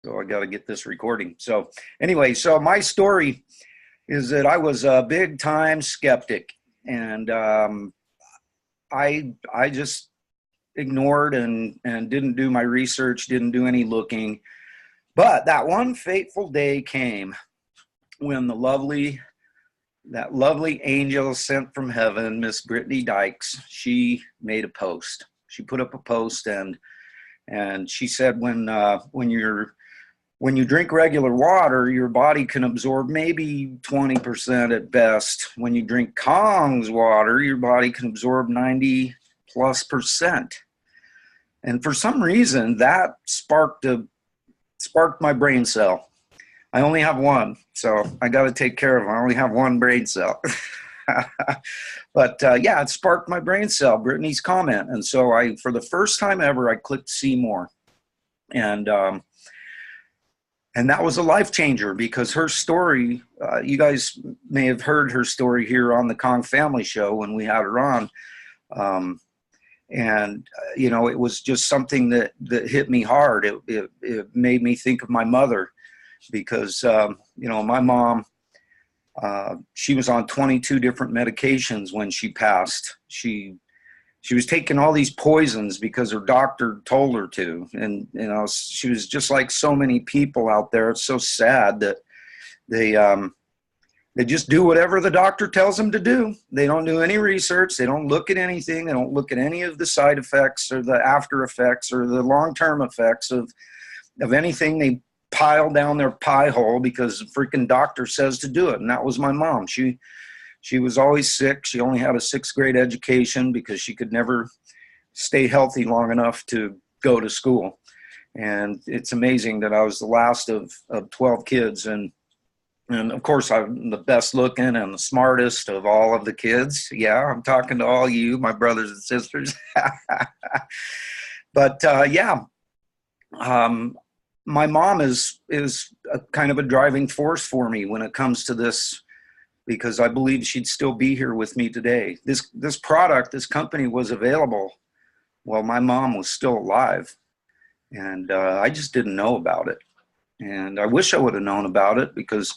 So I got to get this recording. So anyway, so my story is that I was a big time skeptic, and I just ignored and didn't do my research, didn't do any looking. But that one fateful day came when that lovely angel sent from heaven, Miss Brittany Dykes, she made a post. She put up a post, and she said when you drink regular water, your body can absorb maybe 20% at best. When you drink Kong's water, your body can absorb 90+%. And for some reason, that sparked my brain cell. I only have one, so I got to take care of it. I only have one brain cell. But yeah, it sparked my brain cell, Brittany's comment. And so for the first time ever, I clicked see more. And that was a life changer, because her story, you guys may have heard her story here on the Kong Family Show when we had her on. You know, it was just something that hit me hard. It made me think of my mother, because, you know, my mom, she was on 22 different medications when she passed. She was taking all these poisons because her doctor told her to. And, you know, she was just like so many people out there. It's so sad that they just do whatever the doctor tells them to do. They don't do any research. They don't look at anything. They don't look at any of the side effects or the after effects or the long-term effects of anything. They pile down their pie hole because the freaking doctor says to do it. And that was my mom. She was always sick. She only had a 6th grade education because she could never stay healthy long enough to go to school. And it's amazing that I was the last of 12 kids. And of course, I'm the best looking and the smartest of all of the kids. Yeah, I'm talking to all you, my brothers and sisters. But yeah, my mom is a kind of a driving force for me when it comes to this, because I believe she'd still be here with me today. This product, this company was available while my mom was still alive. And I just didn't know about it. And I wish I would have known about it, because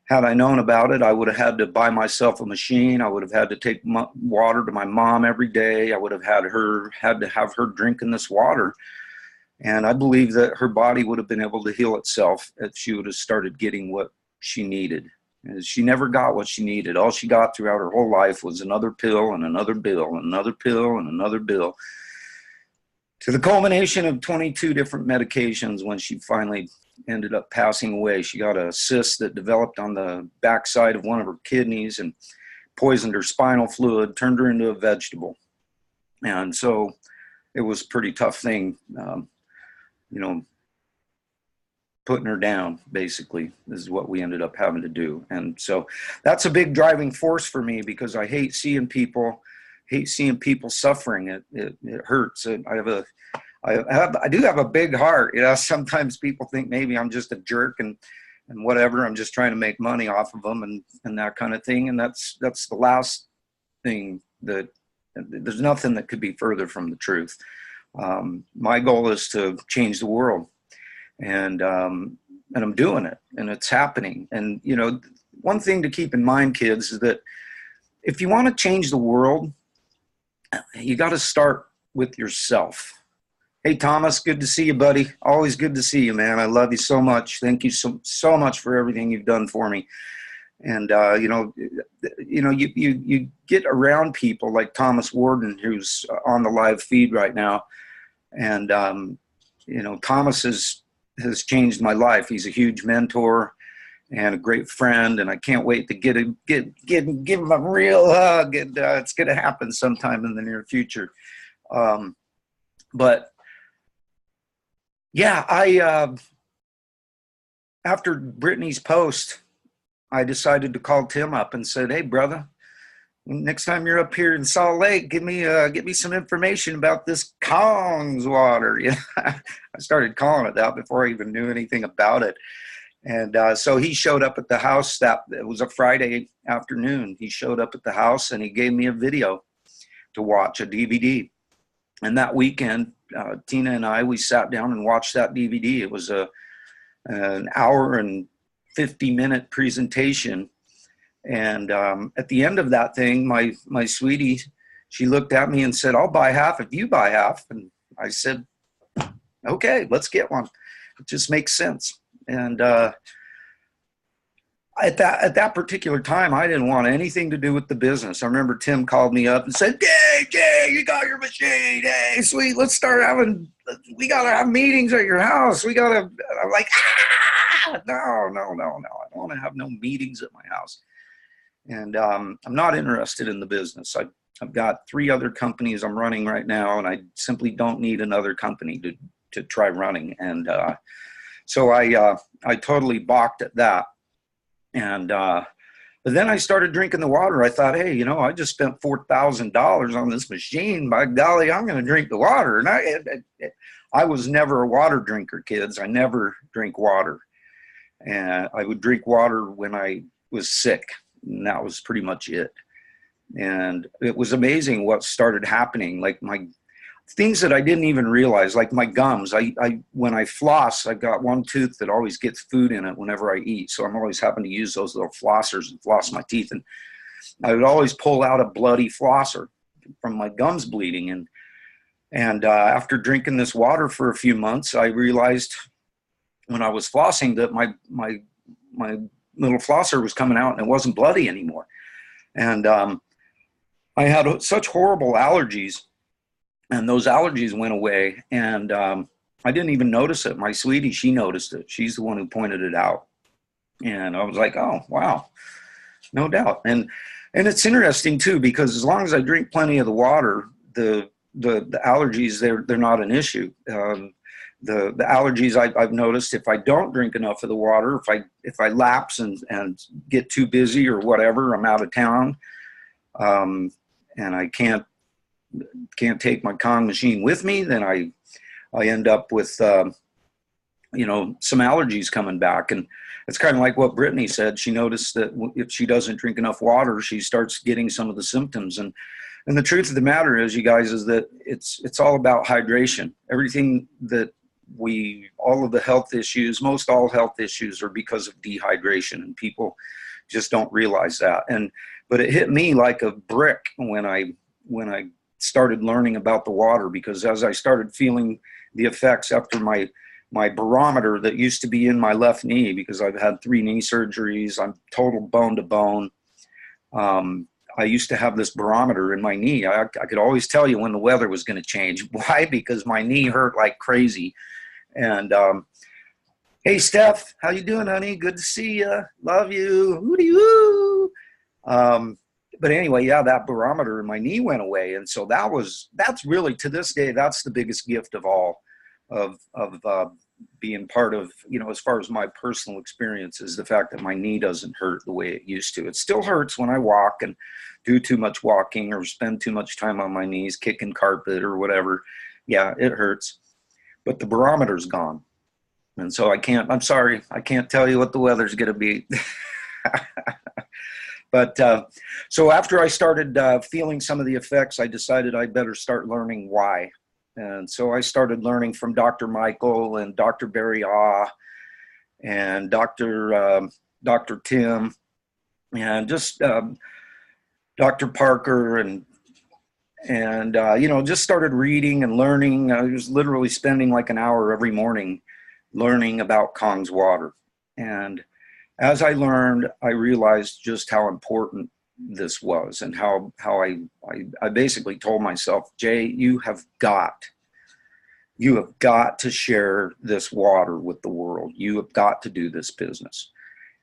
had I known about it, I would have had to buy myself a machine. I would have had to take water to my mom every day. I would have had to have her drinking this water. And I believe that her body would have been able to heal itself if she would have started getting what she needed. And she never got what she needed. All she got throughout her whole life was another pill and another pill and another pill and another pill, to the culmination of 22 different medications. When she finally ended up passing away, she got a cyst that developed on the backside of one of her kidneys and poisoned her spinal fluid, turned her into a vegetable. And so it was a pretty tough thing, you know, putting her down, basically, is what we ended up having to do. And so that's a big driving force for me, because I hate seeing people suffering. It hurts. And I do have a big heart. You know, sometimes people think maybe I'm just a jerk and whatever. I'm just trying to make money off of them and that kind of thing. And that's the last thing. That there's nothing that could be further from the truth. My goal is to change the world, and I'm doing it, and it's happening. And, you know, one thing to keep in mind, kids, is that if you want to change the world, you got to start with yourself. Hey, Thomas, good to see you, buddy. Always good to see you, man. I love you so much. Thank you so much for everything you've done for me. And, you know, you get around people like Thomas Warden, who's on the live feed right now. And, you know, Thomas has changed my life. He's a huge mentor and a great friend. And I can't wait to give him a real hug. And it's going to happen sometime in the near future. But yeah, after Brittany's post, I decided to call Tim up and said, "Hey, brother, next time you're up here in Salt Lake, give me some information about this Kong's water." Yeah, I started calling it that before I even knew anything about it. And so he showed up at the house. It was a Friday afternoon. He showed up at the house and he gave me a video to watch, a DVD. And that weekend, Tina and I, we sat down and watched that DVD. It was a an hour and 50-minute presentation. And at the end of that thing, my sweetie, she looked at me and said, "I'll buy half if you buy half." And I said, "Okay, let's get one. It just makes sense." And at that particular time, I didn't want anything to do with the business. I remember Tim called me up and said, Jay, you got your machine. Hey, sweet, we got to have meetings at your house. I'm like, no. I don't want to have no meetings at my house. And I'm not interested in the business. I've got 3 other companies I'm running right now, and I simply don't need another company to try running. And so I totally balked at that. And but then I started drinking the water. I thought, hey, I just spent $4,000 on this machine. By golly, I'm going to drink the water. And I was never a water drinker, kids. I never drink water. And I would drink water when I was sick. And that was pretty much it. And it was amazing what started happening. Like my things that I didn't even realize, like my gums. When I floss, I've got one tooth that always gets food in it whenever I eat. So I'm always having to use those little flossers and floss my teeth. And I would always pull out a bloody flosser from my gums bleeding. And after drinking this water for a few months, I realized when I was flossing that my little flosser was coming out and it wasn't bloody anymore. And I had such horrible allergies. And those allergies went away, and I didn't even notice it. My sweetie, she noticed it. She's the one who pointed it out. And I was like, oh, wow, no doubt. And it's interesting, too, because as long as I drink plenty of the water, the allergies, they're not an issue. The allergies I've noticed, if I don't drink enough of the water, if I lapse and get too busy or whatever, I'm out of town, and I can't take my Kong machine with me, then I end up with some allergies coming back. And it's kind of like what Brittany said. She noticed that if she doesn't drink enough water, she starts getting some of the symptoms. And the truth of the matter is, you guys, is that it's all about hydration. Everything that all of the health issues, most all health issues, are because of dehydration, and people just don't realize that. But it hit me like a brick when I started learning about the water, because as I started feeling the effects after my barometer that used to be in my left knee, because I've had 3 knee surgeries, I'm total bone to bone. I used to have this barometer in my knee. I could always tell you when the weather was going to change. Why? Because my knee hurt like crazy. And hey, Steph, how you doing, honey? Good to see you. Love you. HooDeeHoooo. But anyway, yeah, that barometer in my knee went away. And so that's really, to this day, that's the biggest gift of all of being part of, as far as my personal experience, is the fact that my knee doesn't hurt the way it used to. It still hurts when I walk and do too much walking or spend too much time on my knees, kicking carpet or whatever. Yeah, it hurts, but the barometer's gone. And so I'm sorry, I can't tell you what the weather's going to be. But so after I started feeling some of the effects, I decided I better start learning why. And so I started learning from Dr. Michael and Dr. Barry Ah and Dr. Tim and just Dr. Parker and just started reading and learning. I was literally spending like an hour every morning learning about Kong's water. And as I learned, I realized just how important this was, and how I basically told myself, Jay, you have got to share this water with the world. You have got to do this business.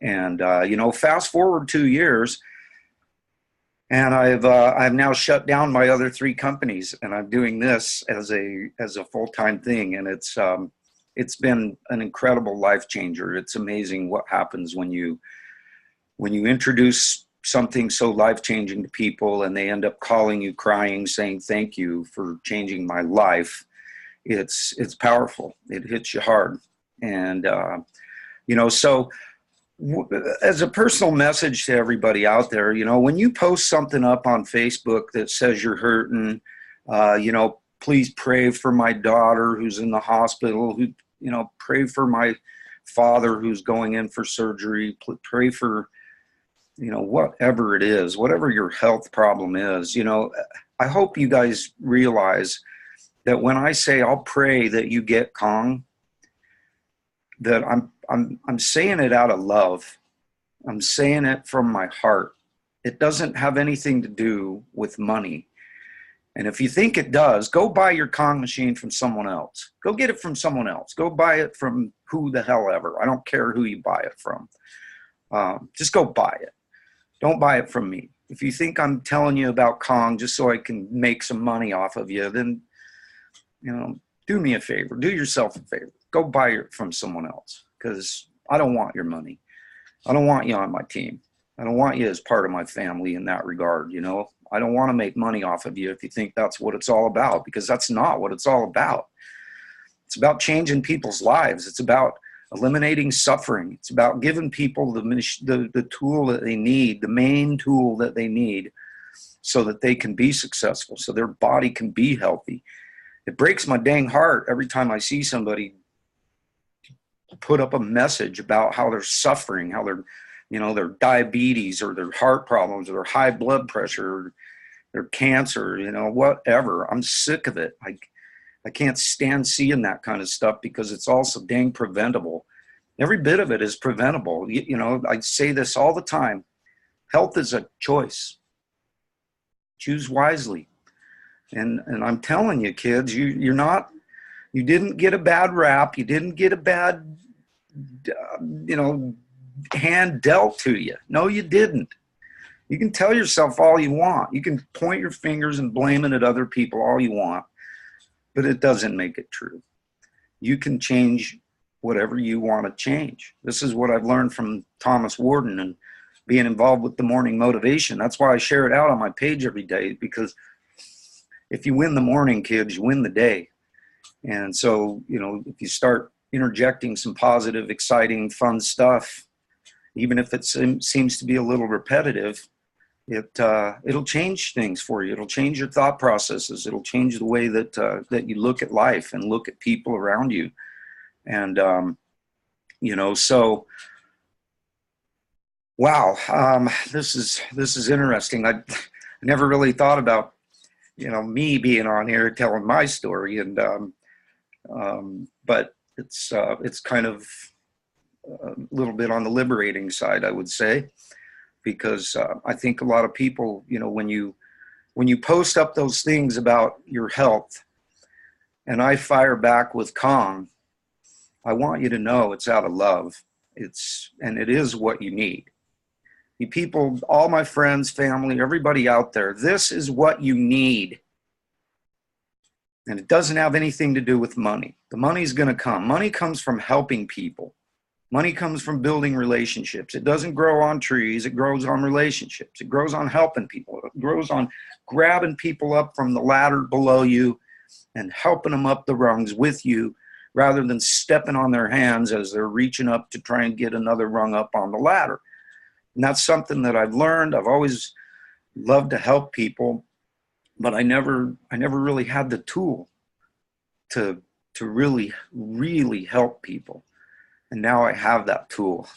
And fast forward 2 years, and I've now shut down my other 3 companies, and I'm doing this as a full-time thing, and it's been an incredible life changer. It's amazing what happens when you introduce something so life-changing to people and they end up calling you crying, saying thank you for changing my life. It's powerful. It hits you hard. And so as a personal message to everybody out there, when you post something up on Facebook that says you're hurting, please pray for my daughter who's in the hospital, pray for my father who's going in for surgery. Pray for, you know, whatever it is, whatever your health problem is. You know, I hope you guys realize that when I say I'll pray that you get Kong, that I'm saying it out of love. I'm saying it from my heart. It doesn't have anything to do with money. And if you think it does, go buy your Kong machine from someone else. Go get it from someone else. Go buy it from who the hell ever. I don't care who you buy it from. Just go buy it. Don't buy it from me. If you think I'm telling you about Kong just so I can make some money off of you, then, you know, do me a favor. Do yourself a favor. Go buy it from someone else, because I don't want your money. I don't want you on my team. I don't want you as part of my family in that regard, you know. I don't want to make money off of you if you think that's what it's all about, because that's not what it's all about. It's about changing people's lives. It's about eliminating suffering. It's about giving people the tool that they need, the main tool that they need, so that they can be successful, so their body can be healthy. It breaks my dang heart every time I see somebody put up a message about how they're suffering, how they're, you know, their diabetes or their heart problems or their high blood pressure or their cancer, you know, whatever. I'm sick of it. I can't stand seeing that kind of stuff, because it's also dang preventable. Every bit of it is preventable. You know, I say this all the time. Health is a choice. Choose wisely. And I'm telling you, kids, you didn't get a bad rap. You didn't get a bad, you know, hand dealt to you. No, you didn't. You can tell yourself all you want. You can point your fingers and blame it at other people all you want, but it doesn't make it true. You can change whatever you want to change. This is what I've learned from Thomas Warden and being involved with the morning motivation. That's why I share it out on my page every day, because if you win the morning, kids, you win the day. And so, you know, if you start interjecting some positive, exciting, fun stuff, even if it seems to be a little repetitive, it'll change things for you. It'll change your thought processes. It'll change the way that you look at life and look at people around you. And, you know, so, wow, this is interesting. I never really thought about, you know, me being on here telling my story, and but it's kind of a little bit on the liberating side, I would say, because I think a lot of people, you know, when you post up those things about your health, and I fire back with Kong, I want you to know it's out of love. And it is what you need. You people, all my friends, family, everybody out there, this is what you need. And it doesn't have anything to do with money. The money's going to come. Money comes from helping people. Money comes from building relationships. It doesn't grow on trees. It grows on relationships. It grows on helping people. It grows on grabbing people up from the ladder below you and helping them up the rungs with you, rather than stepping on their hands as they're reaching up to try and get another rung up on the ladder. And that's something that I've learned. I've always loved to help people, but I never really had the tool to really, really help people. And now I have that tool.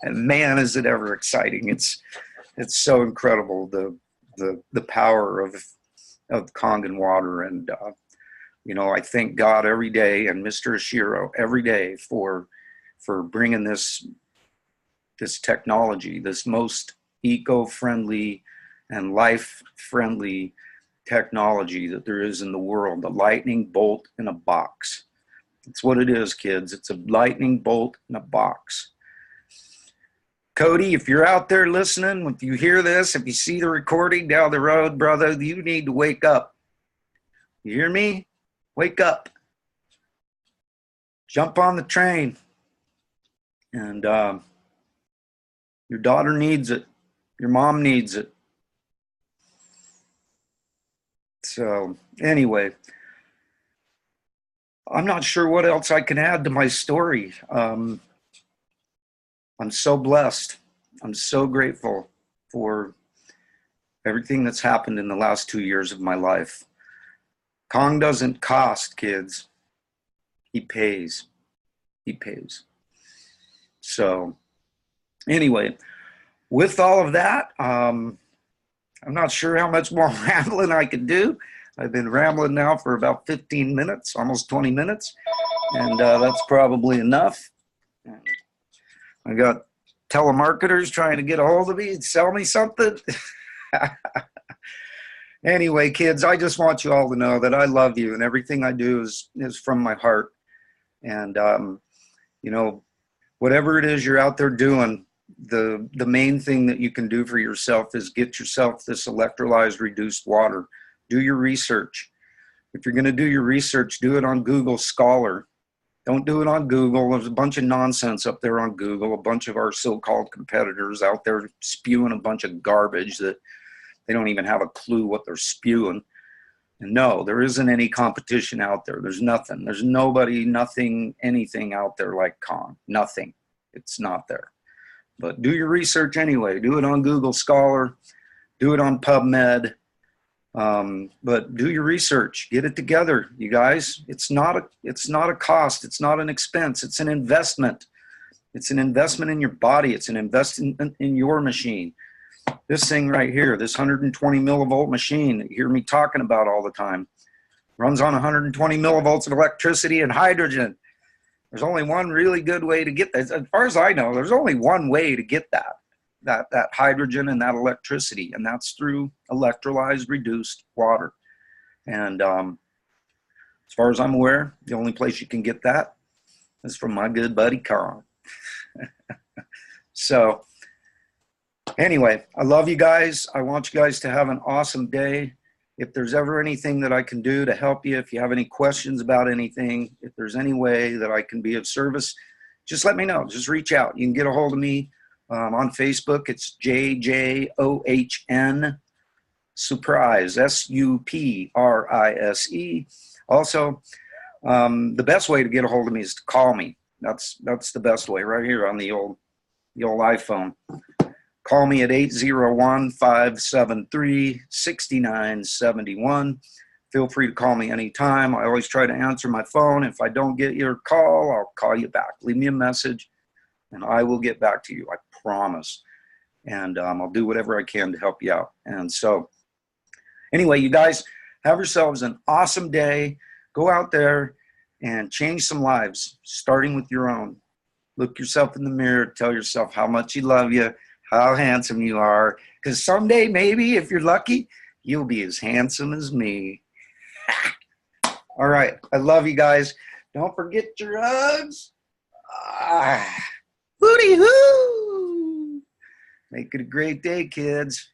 And man, is it ever exciting. It's so incredible, the power of Kangen water. And you know, I thank God every day, and Mr. Ashiro every day, for bringing this technology, this most eco-friendly and life-friendly technology that there is in the world, the lightning bolt in a box. It's what it is, kids. It's a lightning bolt in a box. Cody, if you're out there listening, if you hear this, if you see the recording down the road, brother, you need to wake up. You hear me? Wake up. Jump on the train. And your daughter needs it. Your mom needs it. So anyway, I'm not sure what else I can add to my story. I'm so blessed. I'm so grateful for everything that's happened in the last 2 years of my life. Kong doesn't cost, kids. He pays. He pays. So anyway, with all of that, I'm not sure how much more rambling I can do. I've been rambling now for about 15 minutes, almost 20 minutes, and that's probably enough. I got telemarketers trying to get a hold of me and sell me something. Anyway, kids, I just want you all to know that I love you, and everything I do is from my heart. And, you know, whatever it is you're out there doing, the main thing that you can do for yourself is get yourself this electrolyzed reduced water. Do your research. If you're going to do your research, do it on Google Scholar. Don't do it on Google. There's a bunch of nonsense up there on Google. A bunch of our so-called competitors out there spewing a bunch of garbage that they don't even have a clue what they're spewing. And no, there isn't any competition out there. There's nothing. There's nobody, nothing, anything out there like Kong. Nothing. It's not there. But do your research anyway. Do it on Google Scholar. Do it on PubMed. But do your research. Get it together, you guys. It's not a cost. It's not an expense. It's an investment. It's an investment in your body. It's an investment in your machine. This thing right here, this 120 millivolt machine that you hear me talking about all the time, runs on 120 millivolts of electricity and hydrogen. There's only one really good way to get that. As far as I know, there's only one way to get that hydrogen and that electricity, and that's through electrolyzed reduced water. And as far as I'm aware, the only place you can get that is from my good buddy Carl. So anyway, I love you guys. I want you guys to have an awesome day. If there's ever anything that I can do to help you, if you have any questions about anything, if there's any way that I can be of service, just let me know. Just reach out. You can get a hold of me on Facebook. It's JJOHN Suprise, SUPRISE. Also, the best way to get a hold of me is to call me. That's the best way, right here on the old iPhone. Call me at 801-573-6971. Feel free to call me anytime. I always try to answer my phone. If I don't get your call, I'll call you back. Leave me a message, and I will get back to you. I promise. And I'll do whatever I can to help you out. And so anyway, you guys, have yourselves an awesome day. Go out there and change some lives, starting with your own. Look yourself in the mirror. Tell yourself how much you love you, how handsome you are, because someday, maybe, if you're lucky, you'll be as handsome as me. All right. I love you guys. Don't forget your hugs. HooDeeHoooo. Make it a great day, kids.